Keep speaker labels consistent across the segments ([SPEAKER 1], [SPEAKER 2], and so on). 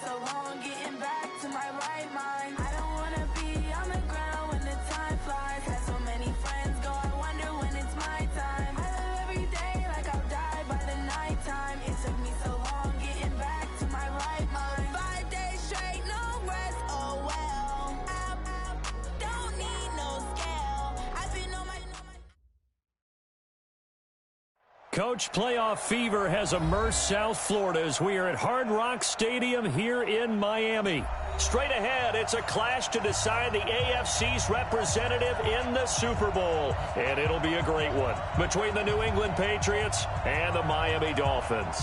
[SPEAKER 1] so long getting back to my right mind. I don't wanna be on the ground when the time flies. Had so many friends go, I wonder when it's my time. I live every day like I'll die by the nighttime. It took me so long getting back to my right mind. 5 days straight, no rest, oh well. I don't need no scale. I've been on my...
[SPEAKER 2] Coach, playoff fever has immersed South Florida as we are at Hard Rock Stadium here in Miami. Straight ahead, it's a clash to decide the AFC's representative in the Super Bowl. And it'll be a great one between the New England Patriots and the Miami Dolphins.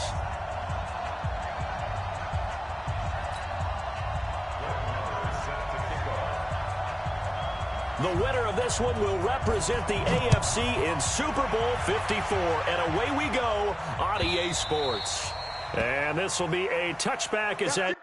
[SPEAKER 2] The winner of this one will represent the AFC in Super Bowl 54. And away we go on EA Sports. And this will be a touchback as that...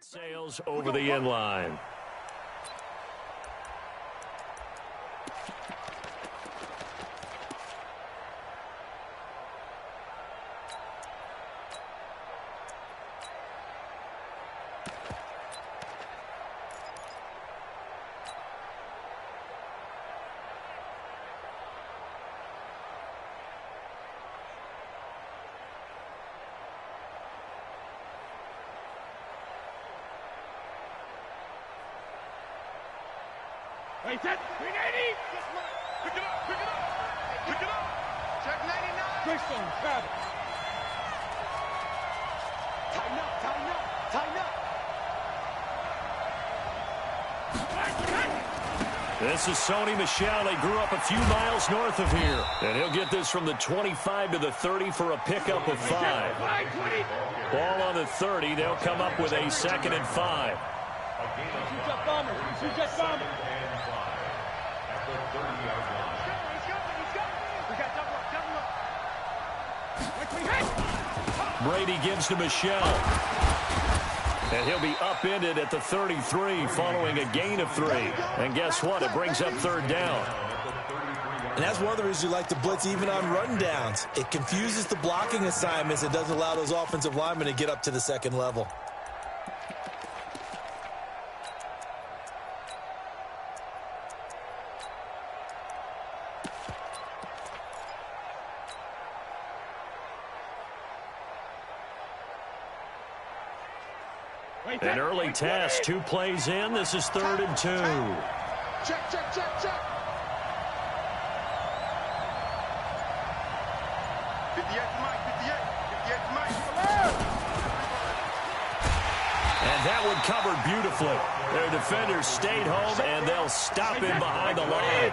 [SPEAKER 2] sails over the inline.
[SPEAKER 3] Hey, set, 380! Pick it up, pick it up! Pick it up! Check 99! Greystone, grab it! Tighten up, tighten up, tighten up!
[SPEAKER 2] This is Sony Michel. He grew up a few miles north of here. And he'll get this from the 25 to the 30 for a pickup of 5. Ball on the 30. They'll come up with a 2nd and 5.
[SPEAKER 3] Two-jet bomber, two-jet bomber!
[SPEAKER 2] Brady gives to Michel. And he'll be upended at the 33 following a gain of 3. And guess what? It brings up 3rd down.
[SPEAKER 4] And that's one of the reasons you like to blitz even on run downs. It confuses the blocking assignments. It doesn't allow those offensive linemen to get up to the 2nd level.
[SPEAKER 2] An early task, 2 plays in. This is 3rd and 2.
[SPEAKER 3] Check, check, check, check. 58 to Mike, 58 to Mike.
[SPEAKER 2] And that one covered beautifully. Their defenders stayed home, and they'll stop him behind the line.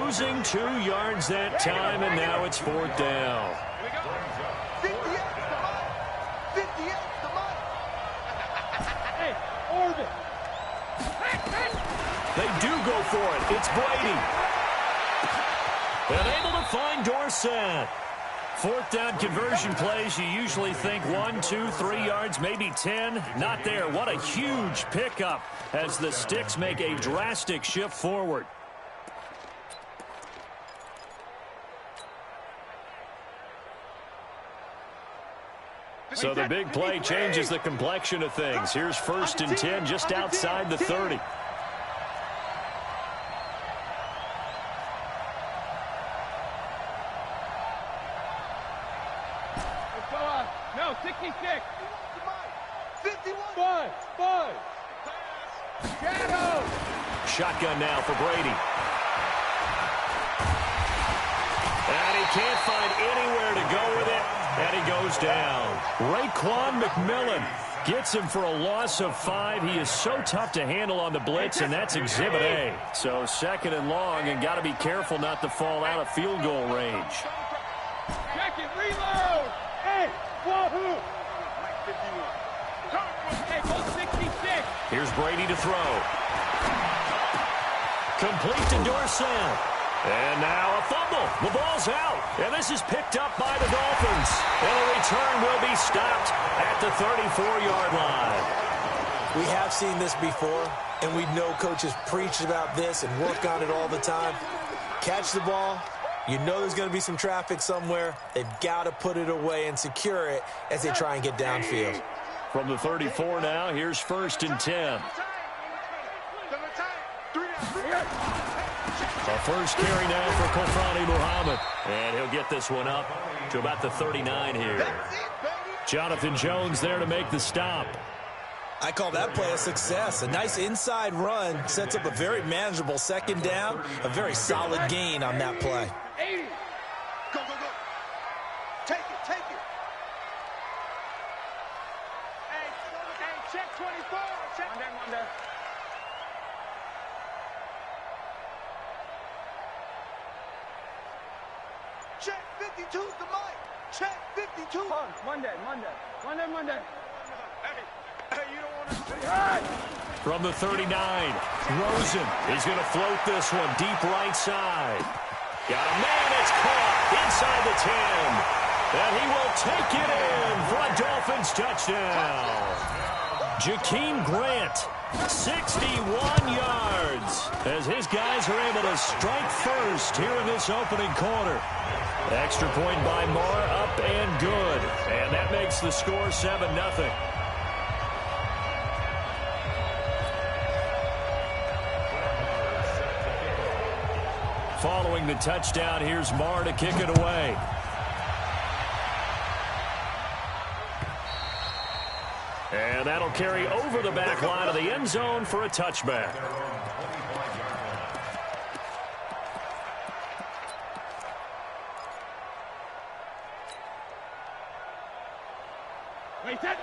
[SPEAKER 2] Losing 2 yards that time, and now it's 4th down. They do go for it. It's Brady. And able to find Dorsett. 4th down conversion plays, you usually think 1, 2, 3 yards, maybe 10. Not there. What a huge pickup as the Sticks make a drastic shift forward. So the big play changes the complexion of things. Here's 1st and 10 just outside the 30.
[SPEAKER 3] No, 66. 51. 5. Shadow.
[SPEAKER 2] Shotgun now for Brady. And he can't find anywhere to go with it. And he goes down. Raekwon McMillan gets him for a loss of 5. He is so tough to handle on the blitz, and that's Exhibit A. So 2nd and long, and got to be careful not to fall out of field goal range.
[SPEAKER 3] Check it, reload. Hey, wahoo. Hey, 66.
[SPEAKER 2] Here's Brady to throw. Complete to Dorsett. And now a fumble. The ball's out. And this is picked up by the Dolphins. And the return will be stopped at the 34-yard line.
[SPEAKER 4] We have seen this before, and we know coaches preach about this and work on it all the time. Catch the ball. You know there's going to be some traffic somewhere. They've got to put it away and secure it as they try and get downfield.
[SPEAKER 2] From the 34 now, here's 1st and 10. A first carry now for Kofrani Muhammad. And he'll get this one up to about the 39 here. Jonathan Jones there to make the stop.
[SPEAKER 4] I call that play a success. A nice inside run sets up a very manageable 2nd down. A very solid gain on that play.
[SPEAKER 3] 80. Go. Take it. Hey, check 24. Check. One there. Check 52 to Mike. Check 52. Monday. Hey, you don't want to.
[SPEAKER 2] From the 39, Rosen is going to float this one deep right side. Got a man, it's caught inside the 10. And he will take it in for a Dolphins touchdown. Jakeem Grant, 61 yards, as his guys are able to strike first here in this opening quarter. Extra point by Marr, up and good. And that makes the score 7-0. Following the touchdown, here's Marr to kick it away. And that'll carry over the back line of the end zone for a touchback.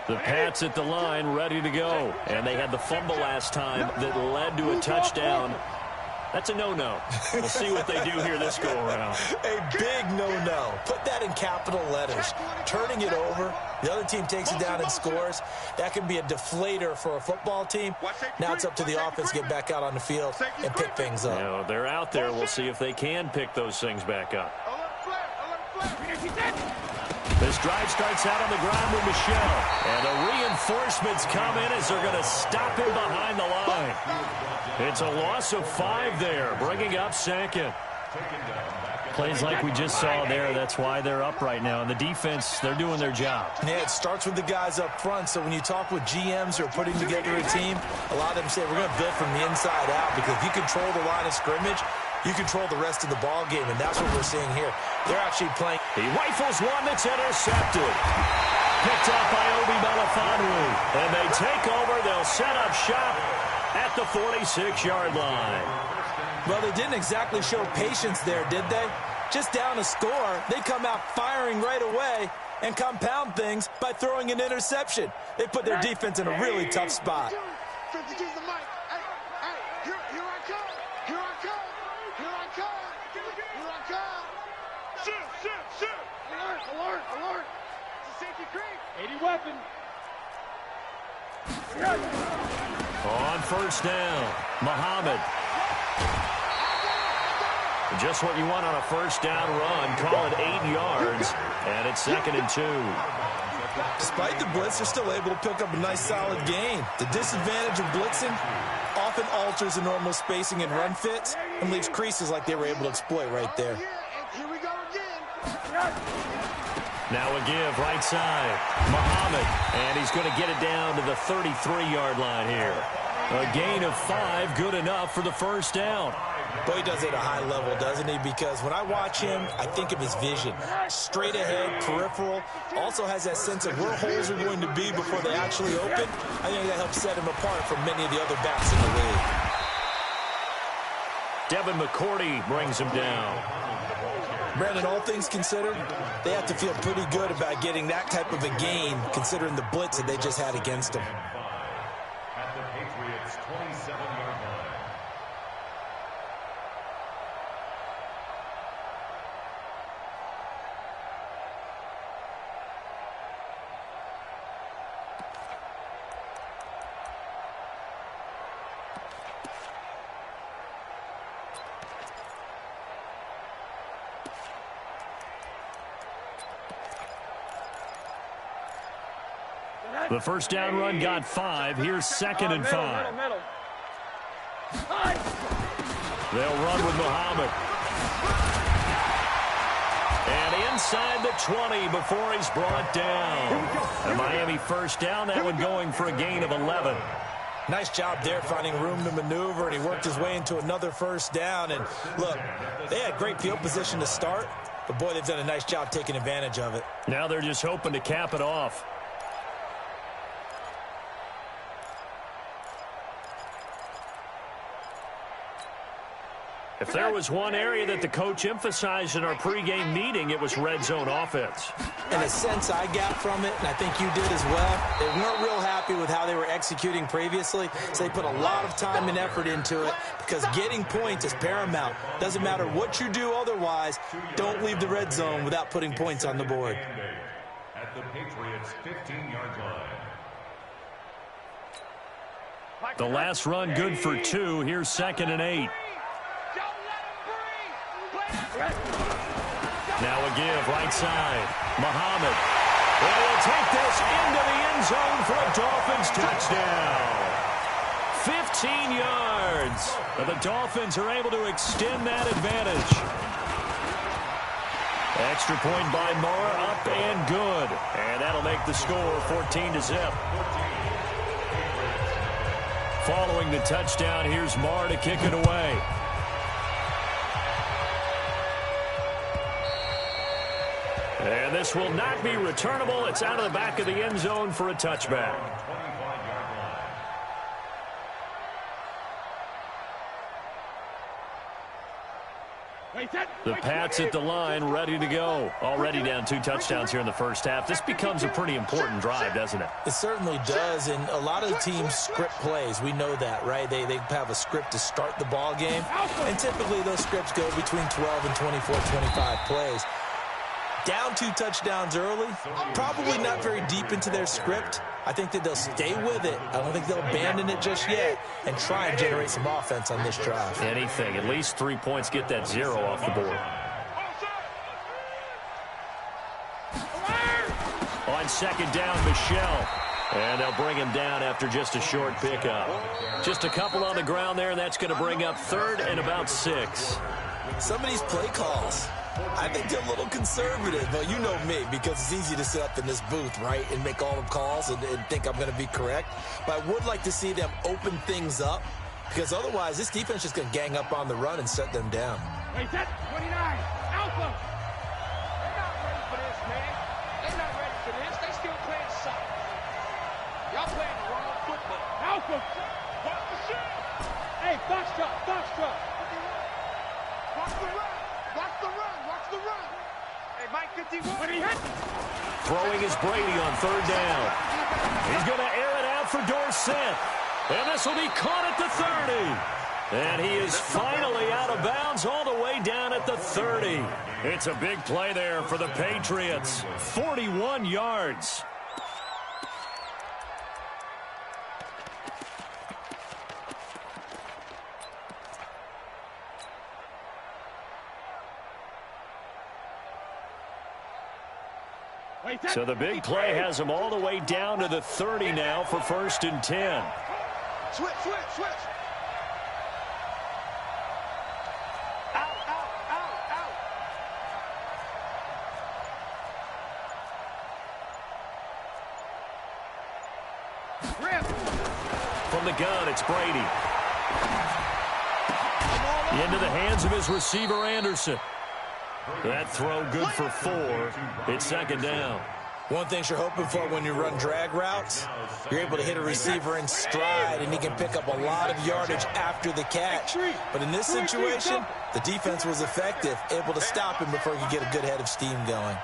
[SPEAKER 2] The Pats at the line, ready to go. And they had the fumble last time that led to a touchdown. That's a no-no. We'll see what they do here this go-around.
[SPEAKER 4] A big no-no. Put that in capital letters. Turning it over, the other team takes it down and scores. That can be a deflator for a football team. Now it's up to the offense to get back out on the field and pick things up.
[SPEAKER 2] You know, they're out there. We'll see if they can pick those things back up. This drive starts out on the ground with Michelle. And the reinforcements come in as they're going to stop him behind the line. It's a loss of 5 there, bringing up 2nd. Plays like we just saw there, that's why they're up right now. And the defense, they're doing their job.
[SPEAKER 4] Yeah, it starts with the guys up front. So when you talk with GMs who are putting together a team, a lot of them say we're going to build from the inside out, because if you control the line of scrimmage, you control the rest of the ball game, and that's what we're seeing here. They're actually playing.
[SPEAKER 2] He rifles one that's intercepted. Picked up by Obi Melifonwu. And they take over. They'll set up shop at the 46-yard line.
[SPEAKER 4] Well, they didn't exactly show patience there, did they? Just down a score, they come out firing right away and compound things by throwing an interception. They put their defense in a really tough spot.
[SPEAKER 3] 52's the mic. Hey, here I come. Here I come. Shoot. Alert. It's a safety creep. 80 weapon.
[SPEAKER 2] On first down, Muhammad. Just what you want on a first down run. Call it 8 yards, and it's 2nd and 2.
[SPEAKER 4] Despite the blitz, they're still able to pick up a nice solid gain. The disadvantage of blitzing often alters the normal spacing and run fits and leaves creases like they were able to exploit right there.
[SPEAKER 3] Here we go again.
[SPEAKER 2] Now a give right side. Muhammad, and he's going to get it down to the 33-yard line here. A gain of 5, good enough for the first down.
[SPEAKER 4] Boy, he does it at a high level, doesn't he? Because when I watch him, I think of his vision. Straight ahead, peripheral. Also has that sense of where holes are going to be before they actually open. I think that helps set him apart from many of the other backs in the league.
[SPEAKER 2] Devin McCourty brings him down.
[SPEAKER 4] Brandon, all things considered, they have to feel pretty good about getting that type of a gain, considering the blitz that they just had against them.
[SPEAKER 5] At the Patriots' 27-yard line.
[SPEAKER 2] The first down run got 5. Here's 2nd and 5. They'll run with Muhammad. And inside the 20 before he's brought down. A Miami first down, that one going for a gain of 11.
[SPEAKER 4] Nice job there finding room to maneuver, and he worked his way into another first down. And look, they had great field position to start, but boy, they've done a nice job taking advantage of it.
[SPEAKER 2] Now they're just hoping to cap it off. If there was one area that the coach emphasized in our pregame meeting, it was red zone offense.
[SPEAKER 4] And a sense I got from it, and I think you did as well, they weren't real happy with how they were executing previously, so they put a lot of time and effort into it because getting points is paramount. Doesn't matter what you do otherwise, don't leave the red zone without putting points on the board.
[SPEAKER 5] At the Patriots' 15-yard line.
[SPEAKER 2] The last run good for 2. Here's 2nd and 8. Now a give right side. Muhammad. And he'll take this into the end zone for a Dolphins touchdown. 15 yards. But the Dolphins are able to extend that advantage. Extra point by Mara, up and good. And that'll make the score 14-0. Following the touchdown, here's Marr to kick it away. And this will not be returnable. It's out of the back of the end zone for a touchback. The Pats at the line, ready to go. Already down 2 touchdowns here in the first half. This becomes a pretty important drive, doesn't it?
[SPEAKER 4] It certainly does, and a lot of the teams script plays. We know that, right? They have a script to start the ball game, and typically those scripts go between 12 and 24, 25 plays. Down 2 touchdowns early, probably not very deep into their script. I think that they'll stay with it. I don't think they'll abandon it just yet and try and generate some offense on this drive.
[SPEAKER 2] Anything, at least 3 points, get that 0 off the board. On 2nd down, Michelle. And they'll bring him down after just a short pickup. Just a couple on the ground there, and that's going to bring up 3rd and about 6.
[SPEAKER 4] Some of these play calls, I think they're a little conservative, but you know me, because it's easy to sit up in this booth, right, and make all the calls and think I'm going to be correct. But I would like to see them open things up, because otherwise this defense is just going to gang up on the run and set them down.
[SPEAKER 3] Wait, that's 29, Alpha. They're not ready for this, man. They're not ready for this. They still playing soft. Y'all playing the wrong football. Alpha. Watch the shit. Hey, box truck, box truck. Watch the run. Watch the run. Watch the run. Hey, Mike 51. When he hit.
[SPEAKER 2] Throwing is Brady on 3rd down. He's going to air it out for Dorsett. And this will be caught at the 30. And he is finally out of bounds all the way down at the 30. It's a big play there for the Patriots. 41 yards. So the big play has him all the way down to the 30 now for 1st and 10.
[SPEAKER 3] Switch, switch, switch. Out, out, out, out.
[SPEAKER 2] From the gun, it's Brady. Into the hands of his receiver, Anderson. That throw good for 4. It's second down.
[SPEAKER 4] One thing you're hoping for when you run drag routes, you're able to hit a receiver in stride, and he can pick up a lot of yardage after the catch. But in this situation, the defense was effective, able to stop him before he could get a good head of steam going.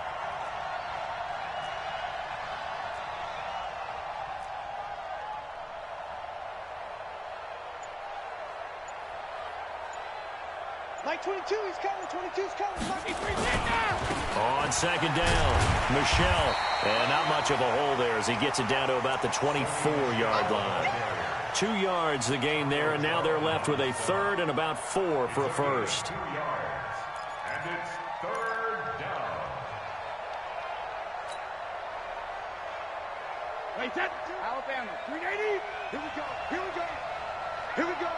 [SPEAKER 3] Like 22, he's coming. 22's coming. Lucky 3,
[SPEAKER 2] On second down, Michelle. And not much of a hole there as he gets it down to about the 24-yard line. 2 yards the gain there, and now they're left with a third and about 4 for a first.
[SPEAKER 5] 2 yards. And it's third down.
[SPEAKER 3] Wait, that Alabama. 380. Here we go. Here we go. Here we go.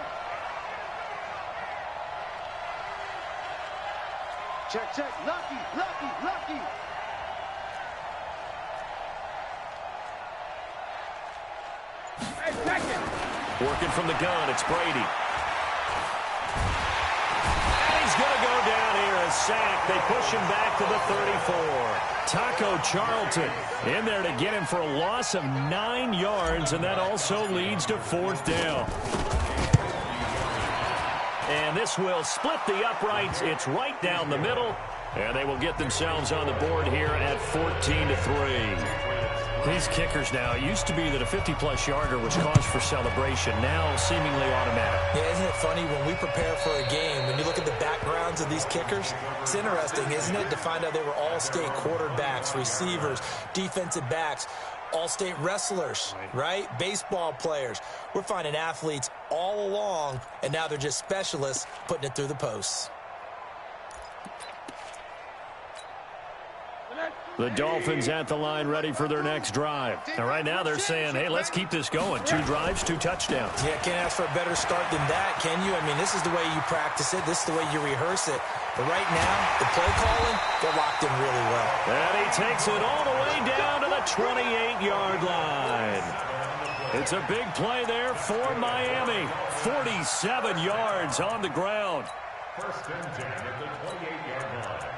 [SPEAKER 3] Check, check. Lucky, lucky, lucky. Hey, second.
[SPEAKER 2] Working from the gun, it's Brady. And he's going to go down here, a sack. They push him back to the 34. Taco Charlton in there to get him for a loss of 9 yards, and that also leads to 4th down. And this will split the uprights. It's right down the middle, and they will get themselves on the board here at 14-3. These kickers now, it used to be that a 50-plus yarder was cause for celebration, now seemingly automatic.
[SPEAKER 4] Yeah, isn't it funny when we prepare for a game, when you look at the backgrounds of these kickers, it's interesting, isn't it, to find out they were all-state quarterbacks, receivers, defensive backs, all-state wrestlers, right? Baseball players. We're finding athletes all along, and now they're just specialists putting it through the posts.
[SPEAKER 2] The Dolphins at the line ready for their next drive. And right now they're saying, hey, let's keep this going. 2 drives, 2 touchdowns.
[SPEAKER 4] Yeah, can't ask for a better start than that, can you? I mean, this is the way you practice it. This is the way you rehearse it. But right now, the play calling, they're locked in really well.
[SPEAKER 2] And he takes it all the way down to the 28-yard line. It's a big play there for Miami. 47 yards on the ground.
[SPEAKER 5] First and 10 at the 28-yard line.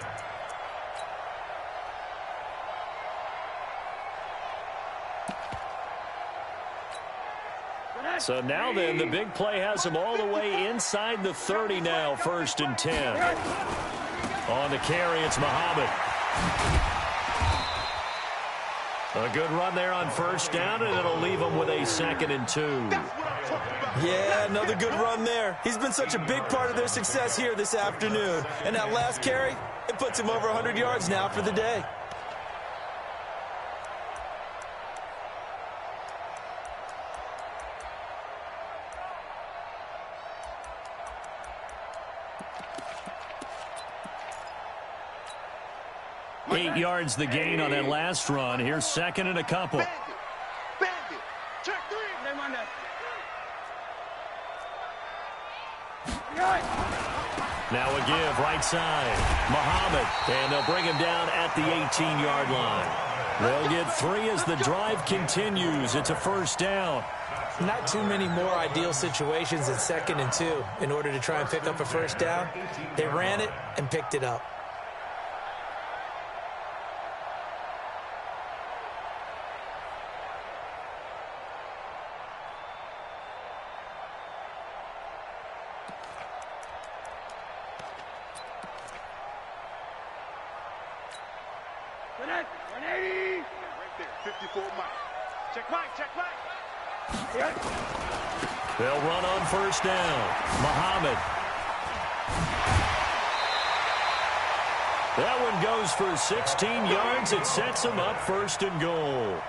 [SPEAKER 2] So now then, the big play has him all the way inside the 30 now, 1st and 10. On the carry, it's Muhammad. A good run there on 1st down, and it'll leave him with a 2nd and 2.
[SPEAKER 4] Yeah, another good run there. He's been such a big part of their success here this afternoon. And that last carry, it puts him over 100 yards now for the day.
[SPEAKER 2] Eight yards the gain on that last run. Here's 2nd and a couple.
[SPEAKER 3] Bandit. Check 3.
[SPEAKER 2] Now a give right side. Muhammad. And they'll bring him down at the 18-yard line. They'll get 3 as the drive continues. It's a 1st down.
[SPEAKER 4] Not too many more ideal situations than 2nd and 2 in order to try and pick up a 1st down. They ran it and picked it up.
[SPEAKER 2] They'll run on 1st down. Muhammad. That one goes for 16 yards. It sets them up 1st and goal.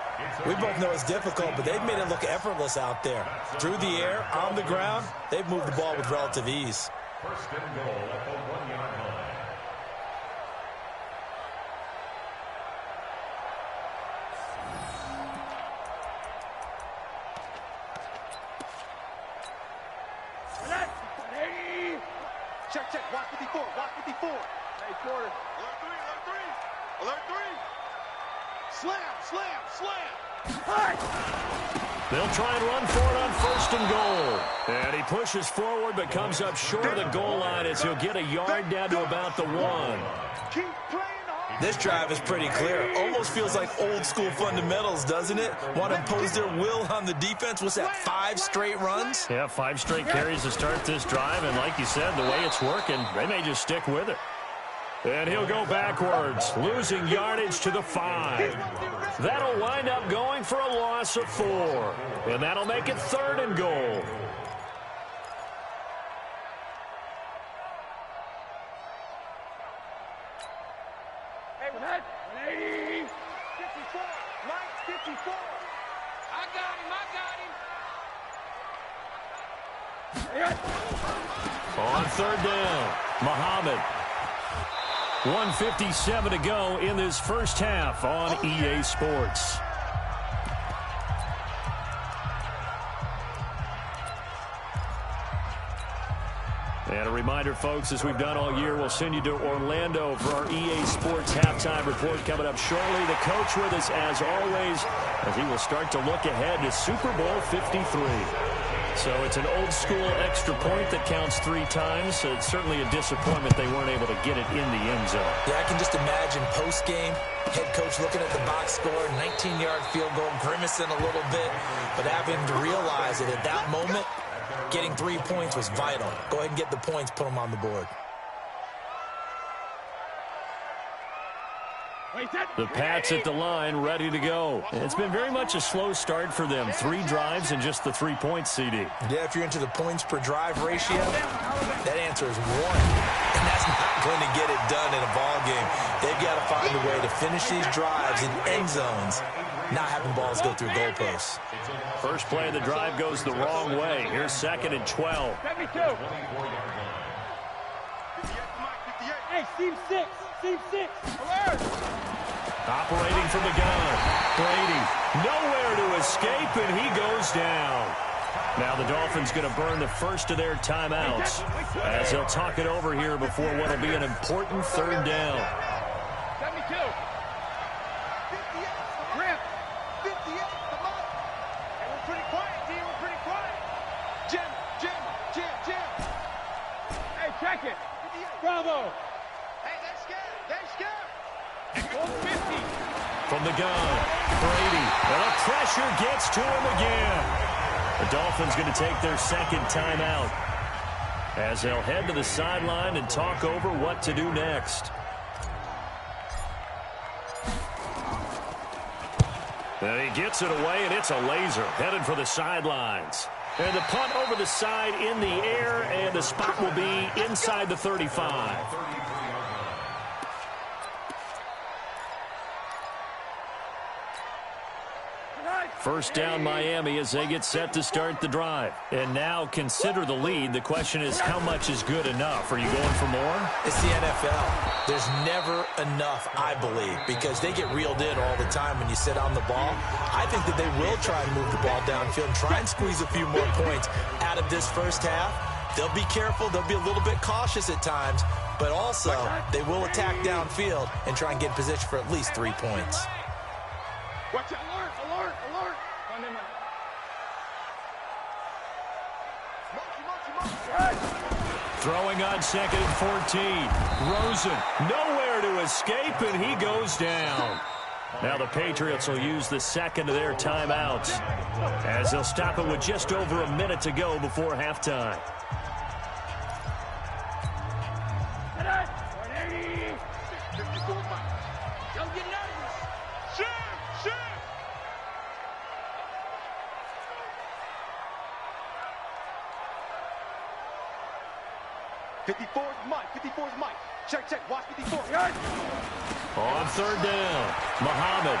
[SPEAKER 4] We both know it's difficult, but they've made it look effortless out there. Through the air, on the ground, they've moved the ball with relative ease.
[SPEAKER 5] 1st and goal at the 1-yard line.
[SPEAKER 3] Check, check. Watch 54. Watch 54. Hey, quarter. Alert 3. Alert 3. Alert 3. Slam, slam, slam. Hey!
[SPEAKER 2] They'll try and run for it on 1st and goal. And he pushes forward but comes up short of the goal line as he'll get a yard down to about the 1.
[SPEAKER 4] This drive is pretty clear. Almost feels like old school fundamentals, doesn't it? Want to impose their will on the defense. What's that, 5 straight runs?
[SPEAKER 2] Yeah, 5 straight carries to start this drive. And like you said, the way it's working, they may just stick with it. And he'll go backwards, losing yardage to the 5. That'll wind up going for a loss of 4. And that'll make it 3rd and goal.
[SPEAKER 3] Hey, 180. 54. Mike, 54. I got him.
[SPEAKER 2] On 3rd down, Muhammad. 1:57 to go in this first half on EA Sports. And a reminder, folks, as we've done all year, we'll send you to Orlando for our EA Sports halftime report coming up shortly. The coach with us, as always, as he will start to look ahead to Super Bowl 53. So it's an old-school extra point that counts 3 times. So it's certainly a disappointment they weren't able to get it in the end zone.
[SPEAKER 4] Yeah, I can just imagine post-game, head coach looking at the box score, 19-yard field goal, grimacing a little bit, but having to realize that at that moment, getting 3 points was vital. Go ahead and get the points, put them on the board.
[SPEAKER 2] The Pats at the line, ready to go. It's been very much a slow start for them. 3 drives and just the 3 points, CD.
[SPEAKER 4] Yeah, if you're into the points per drive ratio, that answer is 1. And that's not going to get it done in a ball game. They've got to find a way to finish these drives in end zones, not having balls go through goalposts.
[SPEAKER 2] First play of the drive goes the wrong way. Here's 2nd and 12.
[SPEAKER 3] Hey, Team 6. Team 6. Alert.
[SPEAKER 2] Operating from the gun. Brady nowhere to escape, and he goes down. Now the Dolphins going to burn the first of their timeouts as they'll talk it over here before what will be an important 3rd down.
[SPEAKER 3] 72. 58. Grip. 58. Come on. Hey, we're pretty quiet, team. We're pretty quiet. Jim. Hey, check it. Bravo. Hey, they're scared. They're scared. 50.
[SPEAKER 2] From the gun, Brady, and the pressure gets to him again. The Dolphins going to take their 2nd timeout as they'll head to the sideline and talk over what to do next. And he gets it away, and it's a laser headed for the sidelines. And the punt over the side in the air, and the spot will be inside the 35. First down, Miami, as they get set to start the drive. And now consider the lead. The question is, how much is good enough? Are you going for more?
[SPEAKER 4] It's the NFL. There's never enough, I believe, because they get reeled in all the time when you sit on the ball. I think that they will try and move the ball downfield and try and squeeze a few more points out of this first half. They'll be careful. They'll be a little bit cautious at times, but also they will attack downfield and try and get in position for at least 3 points.
[SPEAKER 3] Watch out. Alert.
[SPEAKER 2] Throwing on 2nd and 14. Rosen, nowhere to escape, and he goes down. Now the Patriots will use the 2nd of their timeouts as they'll stop it with just over a minute to go before halftime.
[SPEAKER 3] 54's Mike. 54's Mike. Check. Watch 54.
[SPEAKER 2] On 3rd down, Muhammad.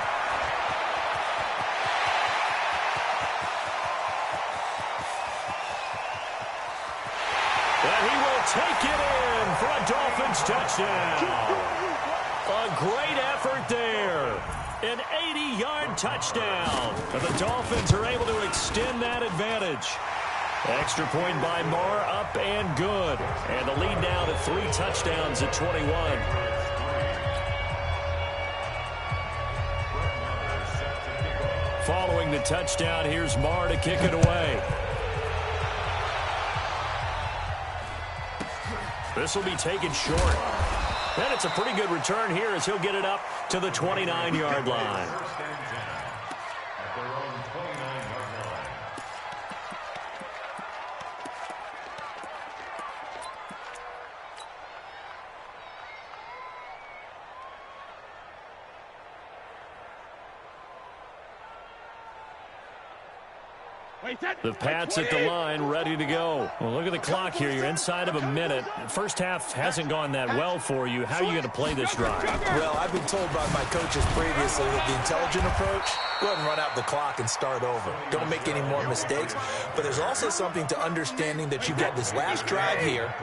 [SPEAKER 2] And he will take it in for a Dolphins touchdown. A great effort there. An 80-yard touchdown. And the Dolphins are able to extend that advantage. Extra point by Marr, up and good. And the lead now to 3 touchdowns at 21. Following the touchdown, here's Marr to kick it away. This will be taken short. And it's a pretty good return here as he'll get it up to the 29-yard line. The Pats at the line, ready to go. Well, look at the clock here. You're inside of a minute. First half hasn't gone that well for you. How are you going to play this drive?
[SPEAKER 4] Well, I've been told by my coaches previously that the intelligent approach, go ahead and run out the clock and start over. Don't make any more mistakes. But there's also something to understanding that you've got this last drive here.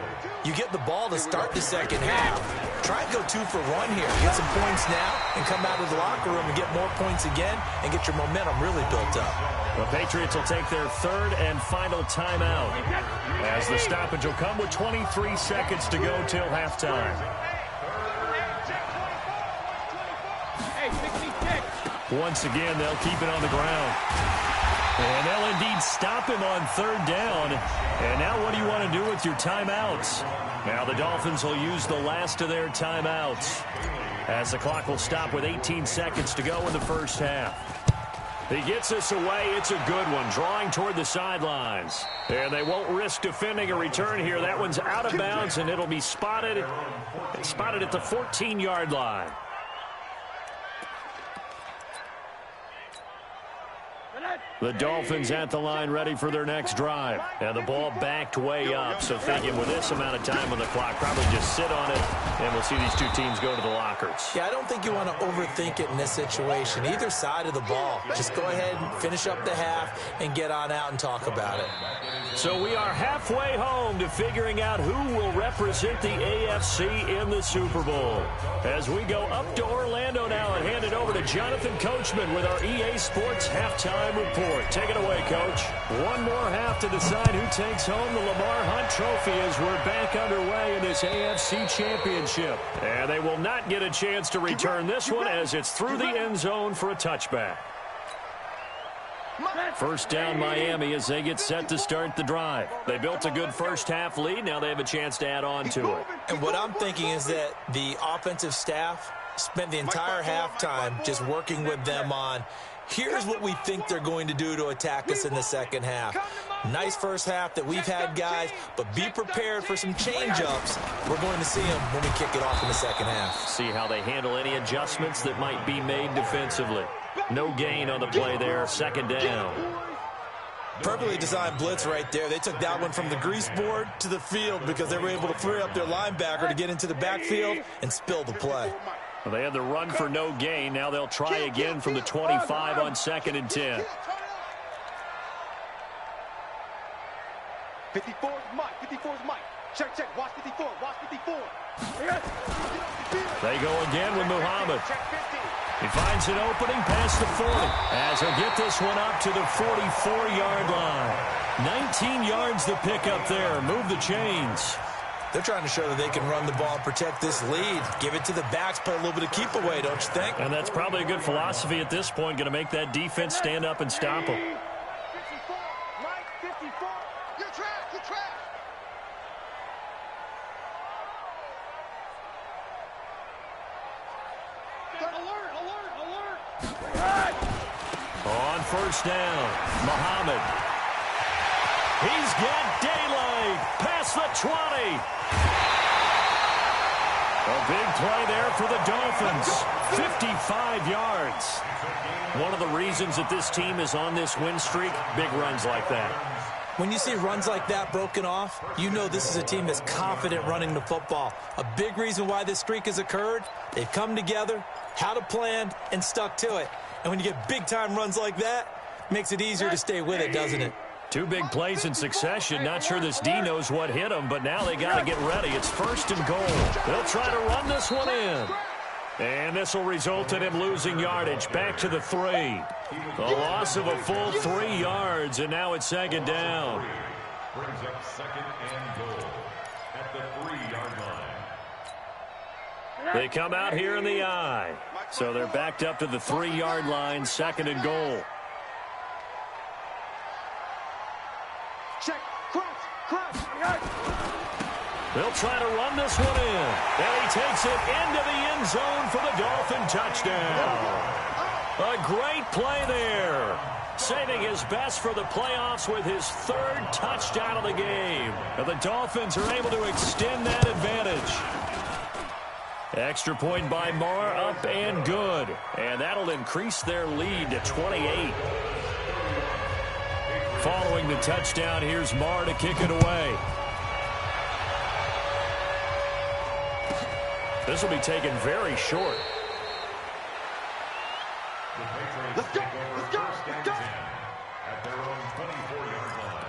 [SPEAKER 4] You get the ball to start the second half. Try and go 2 for 1 here. Get some points now and come out of the locker room and get more points again and get your momentum really built up.
[SPEAKER 2] The Patriots will take their third and final timeout as the stoppage will come with 23 seconds to go till halftime. Once again, they'll keep it on the ground. And they'll indeed stop him on third down. And now what do you want to do with your timeouts? Now the Dolphins will use the last of their timeouts as the clock will stop with 18 seconds to go in the first half. He gets this away. It's a good one, drawing toward the sidelines. And they won't risk defending a return here. That one's out of bounds, and it'll be spotted at the 14-yard line. The Dolphins at the line ready for their next drive. And the ball backed way up. So thinking with this amount of time on the clock, probably just sit on it, and we'll see these two teams go to the lockers.
[SPEAKER 4] Yeah, I don't think you want to overthink it in this situation. Either side of the ball. Just go ahead and finish up the half and get on out and talk about it.
[SPEAKER 2] So we are halfway home to figuring out who will represent the AFC in the Super Bowl. As we go up to Orlando now and hand it over to Jonathan Coachman with our EA Sports Halftime Report. Take it away, Coach. One more half to decide who takes home the Lamar Hunt Trophy as we're back underway in this AFC Championship. And they will not get a chance to return this one as it's through the end zone for a touchback. First down Miami as they get set to start the drive. They built a good first half lead. Now they have a chance to add on to it.
[SPEAKER 4] And what I'm thinking is that the offensive staff spent the entire halftime just working with them on, here's what we think they're going to do to attack us in the second half. Nice first half that we've had, guys, but be prepared for some change-ups. We're going to see them when we kick it off in the second half.
[SPEAKER 2] See how they handle any adjustments that might be made defensively. No gain on the play there, second down.
[SPEAKER 4] Perfectly designed blitz right there. They took that one from the grease board to the field because they were able to free up their linebacker to get into the backfield and spill the play.
[SPEAKER 2] Well, they had the run for no gain. Now they'll try again from the 25 on 2nd and 10.
[SPEAKER 3] 54's Mike. 54's Mike. Check, check. Watch 54. Watch 54.
[SPEAKER 2] They go again with Muhammad. He finds an opening past the 40 as he'll get this one up to the 44-yard line. 19 yards to pick up there. Move the chains.
[SPEAKER 4] They're trying to show that they can run the ball and protect this lead. Give it to the backs, play a little bit of keep away, don't you think?
[SPEAKER 2] And that's probably a good philosophy at this point. Going to make that defense stand up and stop them.
[SPEAKER 3] 54, Mike, 54. You're trash, you're trash. Alert, alert, alert.
[SPEAKER 2] On first down, Muhammad. He's got daylight past the 20. A big play there for the Dolphins. 55 yards. One of the reasons that this team is on this win streak, big runs like that.
[SPEAKER 4] When you see runs like that broken off, you know this is a team that's confident running the football. A big reason why this streak has occurred, they've come together, had a plan, and stuck to it. And when you get big-time runs like that, it makes it easier to stay with it, doesn't it?
[SPEAKER 2] Two big plays in succession. Not sure this D knows what hit him, but now they got to get ready. It's 1st and goal. They'll try to run this one in. And this will result in him losing yardage back to the 3. The loss of a full 3 yards, and now it's 2nd down.
[SPEAKER 5] Brings up 2nd and goal at the 3-yard line.
[SPEAKER 2] They come out here in the I. So they're backed up to the 3-yard line, 2nd and goal. They'll try to run this one in. And he takes it into the end zone for the Dolphin touchdown. A great play there. Saving his best for the playoffs with his third touchdown of the game. And the Dolphins are able to extend that advantage. Extra point by Marr, up and good. And that'll increase their lead to 28. Following the touchdown, here's Marr to kick it away. This will be taken very short.
[SPEAKER 5] Let's go! Let's go! Let's go! At their own 24-yard line.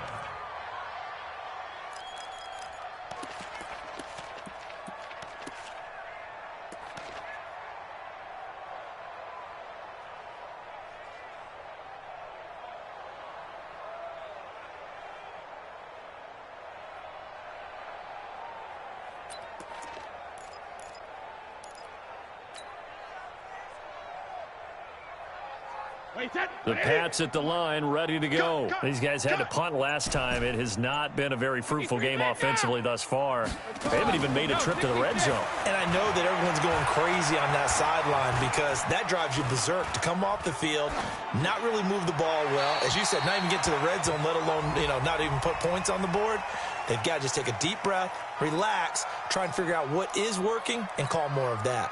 [SPEAKER 2] The Pats at the line, ready to go. These guys had to punt last time. It has not been a very fruitful game offensively thus far. They haven't even made a trip to the red zone.
[SPEAKER 4] And I know that everyone's going crazy on that sideline because that drives you berserk to come off the field, not really move the ball well. As you said, not even get to the red zone, let alone, not even put points on the board. They've got to just take a deep breath, relax, try and figure out what is working, and call more of that.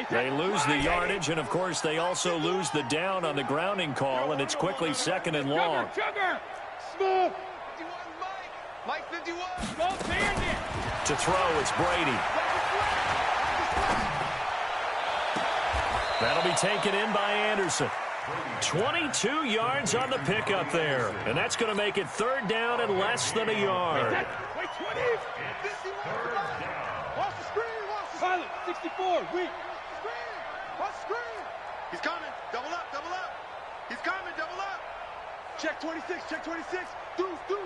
[SPEAKER 2] They lose the yardage, and, of course, they also lose the down on the grounding call, and it's quickly second and long.
[SPEAKER 3] Smooth. 51, Mike 51.
[SPEAKER 2] To throw, it's Brady. That'll be taken in by Anderson. 22 yards on the pickup there, and that's going to make it third down and less than a yard.
[SPEAKER 3] Wait, 20. 51. Watch the screen. Watch the pilot. 64. Weak. Watch the screen. He's coming. Double up. Double up. He's coming. Double up. Check 26. Check 26. Deuce. Deuce.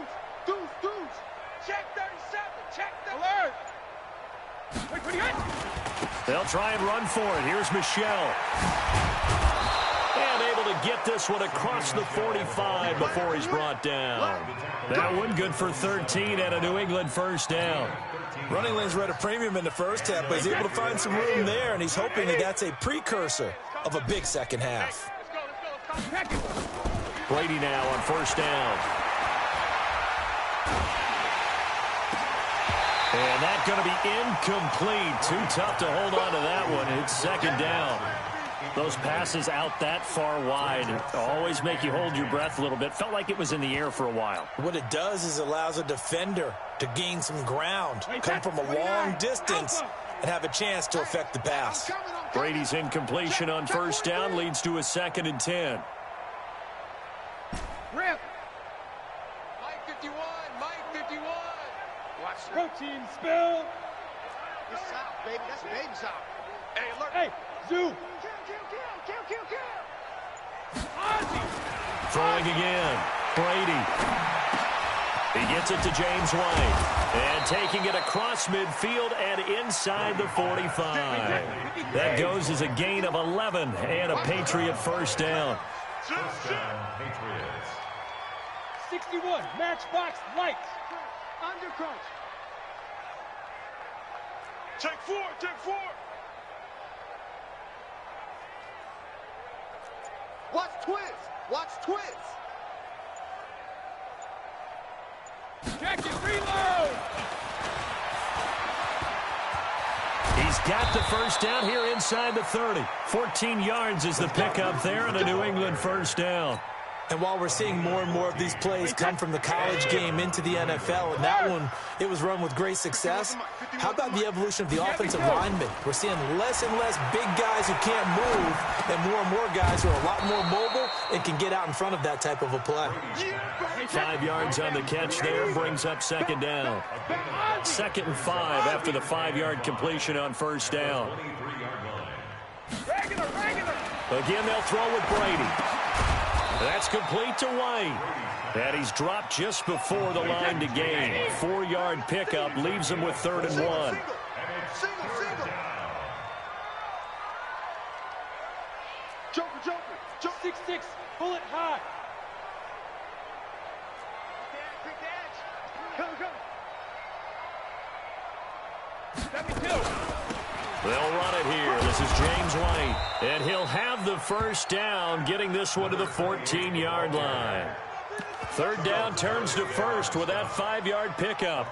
[SPEAKER 3] Deuce. Deuce. Check 37. Check 30. Alert. Wait, 28.
[SPEAKER 2] They'll try and run for it. Here's Michelle. And able to get this one across the 45 before he's brought down. That one good for 13 and a New England first down.
[SPEAKER 4] Running lanes were at a premium in the first half, but he's able to find some room there, and he's hoping that that's a precursor of a big second half.
[SPEAKER 3] Let's go.
[SPEAKER 2] Brady now on first down. And that's going to be incomplete. Too tough to hold on to that one. It's second down. Those passes out that far wide always make you hold your breath a little bit. Felt like it was in the air for a while.
[SPEAKER 4] What it does is it allows a defender to gain some ground, come from a long distance, and have a chance to affect the pass.
[SPEAKER 2] Brady's incompletion on first down leads to a 2nd and 10.
[SPEAKER 3] Rip. Mike 51. Mike 51. Watch protein spill. It's out, baby. That's baby out. Hey, alert. Hey, zoom.
[SPEAKER 2] Throwing again. Brady. He gets it to James White. And taking it across midfield and inside the 45. That goes as a gain of 11 and a Patriot first down.
[SPEAKER 5] First down, Patriots.
[SPEAKER 3] 61. Matchbox lights. Undercrunch. Check 4. Check 4. Watch twist. Watch twist. Jacket, reload.
[SPEAKER 2] He's got the first down here inside the 30. 14 yards is the pickup there and a New England first down.
[SPEAKER 4] And while we're seeing more and more of these plays come from the college game into the NFL, and that one, it was run with great success, how about the evolution of the offensive linemen? We're seeing less and less big guys who can't move and more guys who are a lot more mobile and can get out in front of that type of a play.
[SPEAKER 2] 5 yards on the catch there brings up second down. 2nd and 5 after the 5-yard completion on first down. Again, they'll throw with Brady. That's complete to White. And he's dropped just before the line to gain. 4-yard pickup leaves him with 3rd and 1.
[SPEAKER 3] Single. Joker. 6'6", bullet high. Quick dash.
[SPEAKER 2] They'll run it here. This is James White. And he'll have the first down, getting this one to the 14-yard line. Third down turns to first with that 5-yard pickup.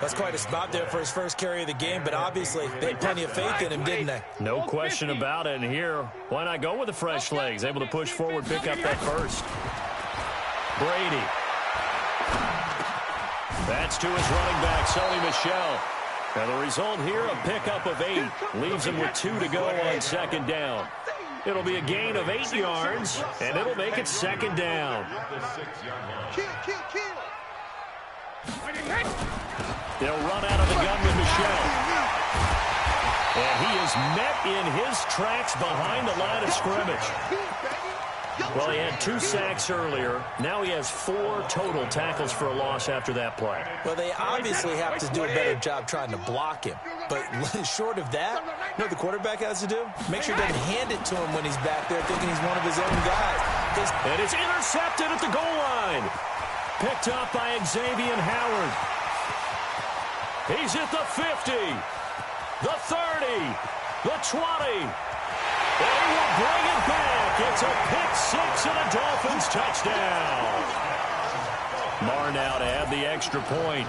[SPEAKER 4] That's quite a spot there for his first carry of the game, but obviously they had plenty of faith in him, didn't they?
[SPEAKER 2] No question about it. And here, why not go with the fresh legs? Able to push forward, pick up that first. Brady. That's to his running back, Sony Michel. Now the result here, a pickup of 8. Leaves him with 2 to go on second down. It'll be a gain of 8 yards, and it'll make it second down. They'll run out of the gun with Michel. And he is met in his tracks behind the line of scrimmage. Well, he had 2 sacks earlier. Now he has 4 total tackles for a loss after that play.
[SPEAKER 4] Well, they obviously have to do a better job trying to block him. But short of that, you know what the quarterback has to do? Make sure he doesn't hand it to him when he's back there thinking he's one of his own guys.
[SPEAKER 2] And it's intercepted at the goal line. Picked up by Xavier Howard. He's at the 50, the 30, the 20. And he will bring it back. It's a pick-6 and a Dolphins touchdown. Marr now to add the extra point.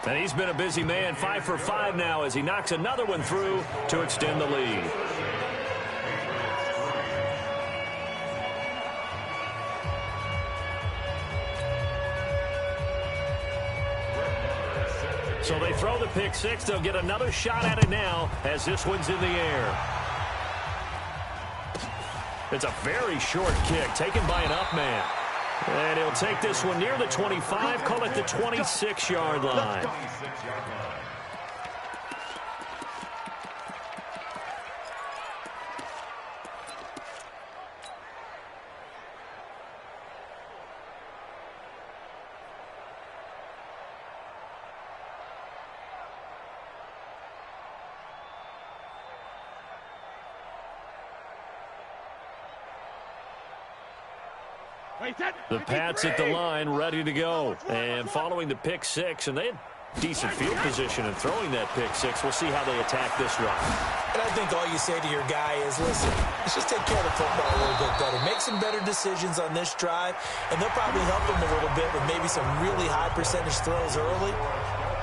[SPEAKER 2] And he's been a busy man, 5 for 5 now as he knocks another one through to extend the lead. So they throw the pick-6. They'll get another shot at it now as this one's in the air. It's a very short kick taken by an up man. And he'll take this one near the 25, call it the 26-yard line. The Pats at the line, ready to go. And following the pick-6, and they had decent field position in throwing that pick-6. We'll see how they attack this run.
[SPEAKER 4] And I think all you say to your guy is, listen, let's just take care of the football a little bit better. Make some better decisions on this drive, and they'll probably help him a little bit with maybe some really high percentage throws early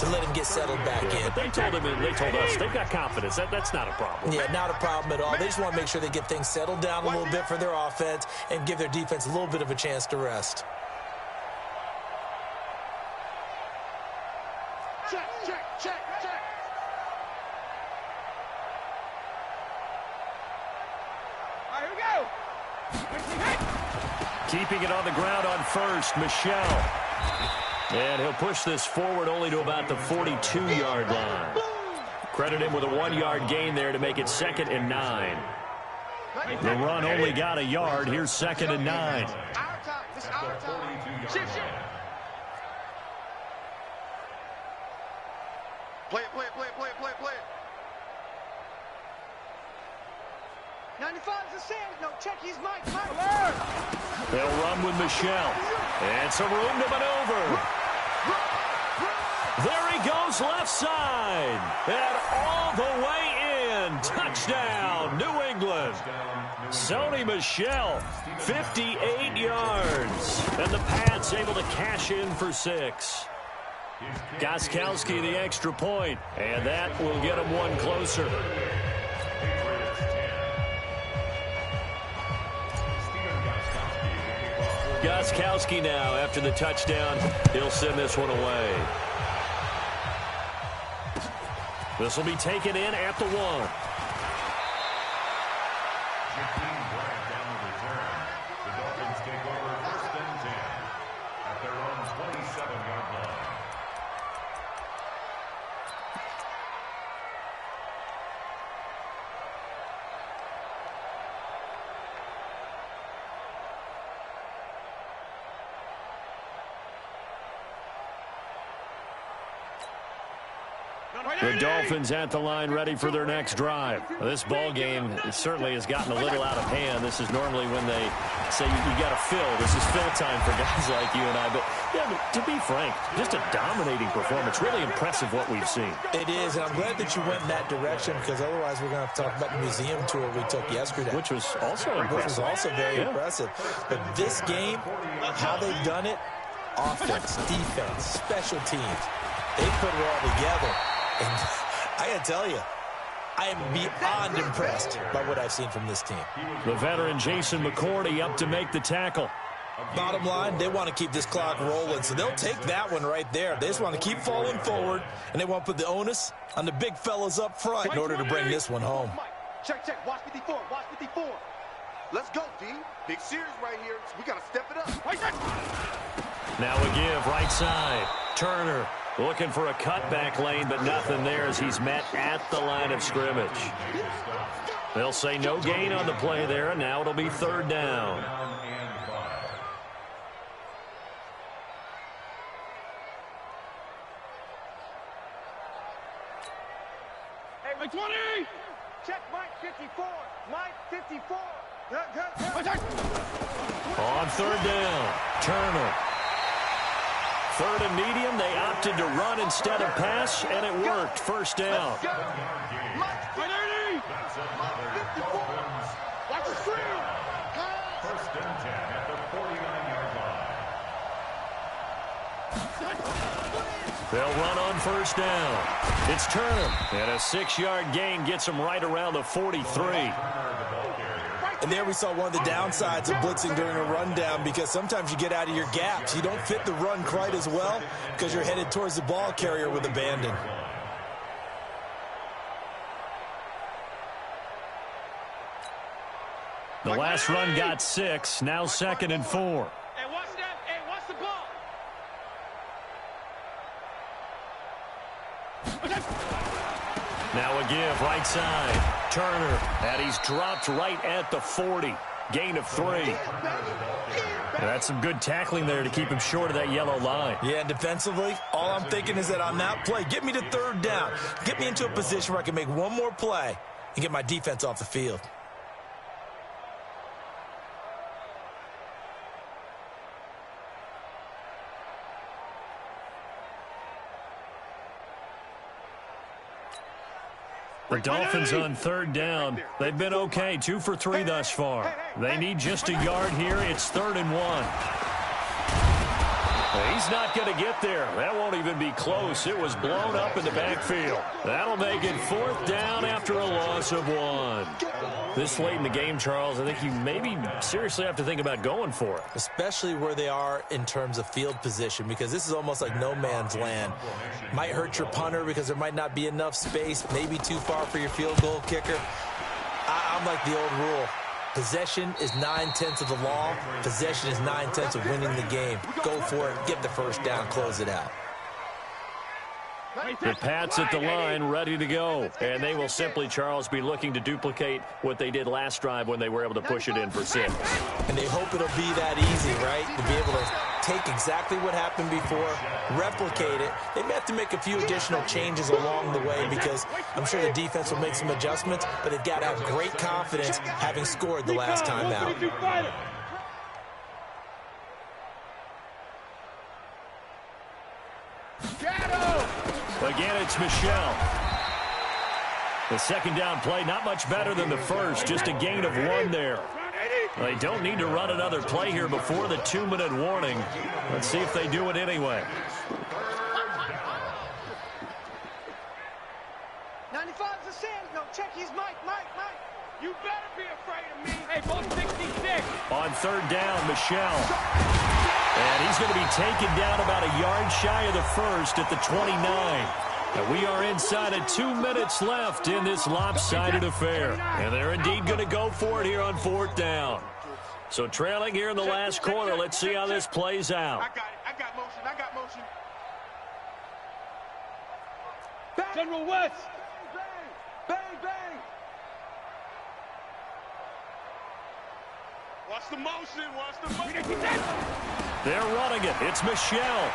[SPEAKER 4] to let him get settled back in.
[SPEAKER 2] But they told him, and they told us, they've got confidence. That's not a problem.
[SPEAKER 4] Yeah, not a problem at all. They just want to make sure they get things settled down a little bit for their offense and give their defense a little bit of a chance to rest.
[SPEAKER 3] Check, check, check, check. All right, here we go.
[SPEAKER 2] Keeping it on the ground on first, Michel. And he'll push this forward only to about the 42-yard line. Credit him with a 1-yard gain there to make it 2nd and 9. The run only got a yard. Here's 2nd and 9.
[SPEAKER 3] Our time. This is our time. Shift, shift. Play it, play it, play it, play it, play it, play it. 95 is a sand. No, check his mic.
[SPEAKER 2] They'll run with Michel. And some room to maneuver. There he goes left side. And all the way in. Touchdown, New England. Sony Michel, 58 yards. And the Pats able to cash in for 6. Gostkowski the extra point. And that will get him one closer. Gostkowski now, after the touchdown, he'll send this one away. This will be taken in at the 1.
[SPEAKER 5] The Dolphins take over 1st and 10 at their own 27-yard line.
[SPEAKER 2] The Dolphins at the line ready for their next drive. This ball game certainly has gotten a little out of hand. This is normally when they say you got to fill. This is fill time for guys like you and I. But, yeah, but to be frank, just a dominating performance. Really impressive what we've seen.
[SPEAKER 4] It is, and I'm glad that you went in that direction because otherwise we're going to have to talk about the museum tour we took yesterday.
[SPEAKER 2] Which was also impressive.
[SPEAKER 4] Which was also very impressive. But this game, how they've done it, offense, defense, special teams, they put it all together. And I got to tell you, I am beyond impressed by what I've seen from this team.
[SPEAKER 2] The veteran Jason McCourty up to make the tackle.
[SPEAKER 4] Bottom line, they want to keep this clock rolling, so they'll take that one right there. They just want to keep falling forward, and they want to put the onus on the big fellas up front in order to bring this one home.
[SPEAKER 6] Check, check. Watch 54. Watch 54. Let's go, D. Big series right here. So we got to step it up.
[SPEAKER 2] Now a give, right side. Turner looking for a cutback lane, but nothing there as he's met at the line of scrimmage. They'll say no gain on the play there, and now it'll be third down.
[SPEAKER 3] Hey, 20!
[SPEAKER 6] Check Mike 54. Mike 54.
[SPEAKER 2] On third down, Turner. Third and medium, they opted to run instead of pass, and it worked. First down.
[SPEAKER 3] Watch the screen!
[SPEAKER 5] First and 10 at the 49-yard line.
[SPEAKER 2] They'll run on first down. It's Turner, and a 6-yard gain gets him right around the 43.
[SPEAKER 4] And there we saw one of the downsides of blitzing during a rundown because sometimes you get out of your gaps. You don't fit the run quite as well because you're headed towards the ball carrier with abandon.
[SPEAKER 2] The last run got 6, now 2nd and 4.
[SPEAKER 3] Hey, watch that. Hey, watch the ball.
[SPEAKER 2] Now a give, right side. Turner, and he's dropped right at the 40. Gain of 3. That's some good tackling there to keep him short of that yellow line.
[SPEAKER 4] Yeah, and defensively, all I'm thinking is that on that play, get me to third down. Get me into a position where I can make one more play and get my defense off the field.
[SPEAKER 2] The Dolphins on third down. They've been okay, 2 for 3 thus far. They need just a yard here. It's 3rd and 1. He's not going to get there. That won't even be close. It was blown up in the backfield. That'll make it 4th down after a loss of 1. This late in the game, Charles, I think you maybe seriously have to think about going for it.
[SPEAKER 4] Especially where they are in terms of field position, because this is almost like no man's land. Might hurt your punter because there might not be enough space, maybe too far for your field goal kicker. I'm like the old rule. Possession is 9/10 of the law. Possession is 9/10 of winning the game. Go for it. Get the first down. Close it out.
[SPEAKER 2] The Pats at the line ready to go. And they will simply, Charles, be looking to duplicate what they did last drive when they were able to push it in for 6.
[SPEAKER 4] And they hope it'll be that easy, right? To be able to take exactly what happened before, replicate it. They may have to make a few additional changes along the way because I'm sure the defense will make some adjustments, but they've got to have great confidence having scored the last time out.
[SPEAKER 2] Again, it's Michelle. The second down play, not much better than the first, just a gain of 1 there. They don't need to run another play here before the 2-minute warning. Let's see if they do it anyway.
[SPEAKER 6] 95's a Sam. No, check. He's Mike.
[SPEAKER 3] You better be afraid of me. Hey, ball 66.
[SPEAKER 2] On third down, Michelle. And he's going to be taken down about a yard shy of the first at the 29. And we are inside of 2 minutes left in this lopsided affair. And they're indeed going to go for it here on 4th down. So trailing here in the last quarter, let's see how this plays out.
[SPEAKER 3] I got it. I got motion. General West.
[SPEAKER 6] Bang, bang.
[SPEAKER 3] Watch the motion.
[SPEAKER 2] They're running it. It's Michelle.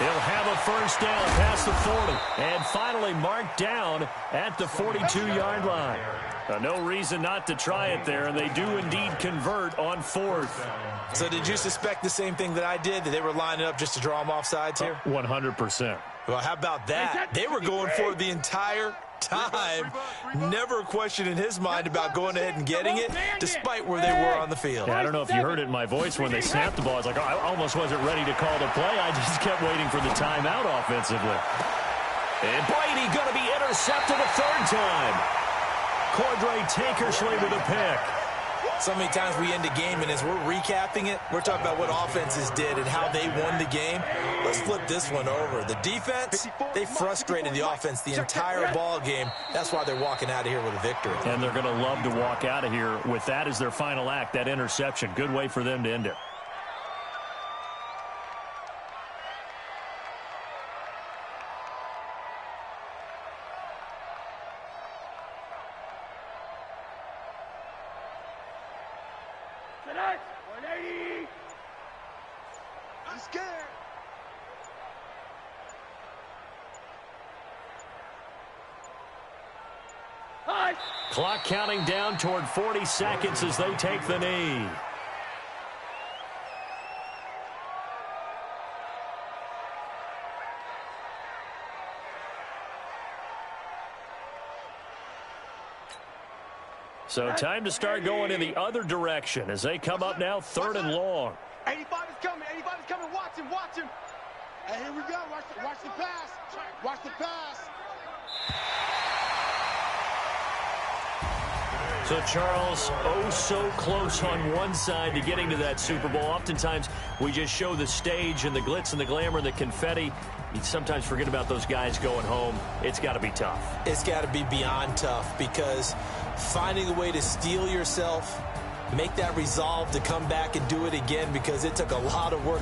[SPEAKER 2] He'll have a first down past the 40. And finally marked down at the 42-yard line. No reason not to try it there, and they do indeed convert on 4th.
[SPEAKER 4] So did you suspect the same thing that I did, that they were lining up just to draw them off sides here?
[SPEAKER 2] 100%.
[SPEAKER 4] Well, how about that? They were going for it the entire time. Never a question in his mind about going ahead and getting it, despite where they were on the field.
[SPEAKER 2] Yeah, I don't know if you heard it in my voice when they snapped the ball. I was like, oh, I almost wasn't ready to call the play. I just kept waiting for the timeout offensively. And Brady going to be intercepted a 3rd time. Cordray Tankersley with a pick.
[SPEAKER 4] So many times we end a game, and as we're recapping it, we're talking about what offenses did and how they won the game. Let's flip this one over. The defense, they frustrated the offense the entire ball game. That's why they're walking out of here with a victory.
[SPEAKER 2] And they're going to love to walk out of here with that as their final act, that interception. Good way for them to end it.
[SPEAKER 6] I'm scared.
[SPEAKER 2] Clock counting down toward 40 seconds as they take the knee. So time to start going in the other direction as they come up now 3rd and long.
[SPEAKER 6] 85 is coming. 85 is coming. Watch him. Watch him. Hey, here we go. Watch the pass. Watch the pass.
[SPEAKER 2] So, Charles, oh so close on one side to getting to that Super Bowl. Oftentimes, we just show the stage and the glitz and the glamour and the confetti. You sometimes forget about those guys going home. It's got to be tough.
[SPEAKER 4] It's got to be beyond tough, because finding a way to steel yourself, make that resolve to come back and do it again, because it took a lot of work.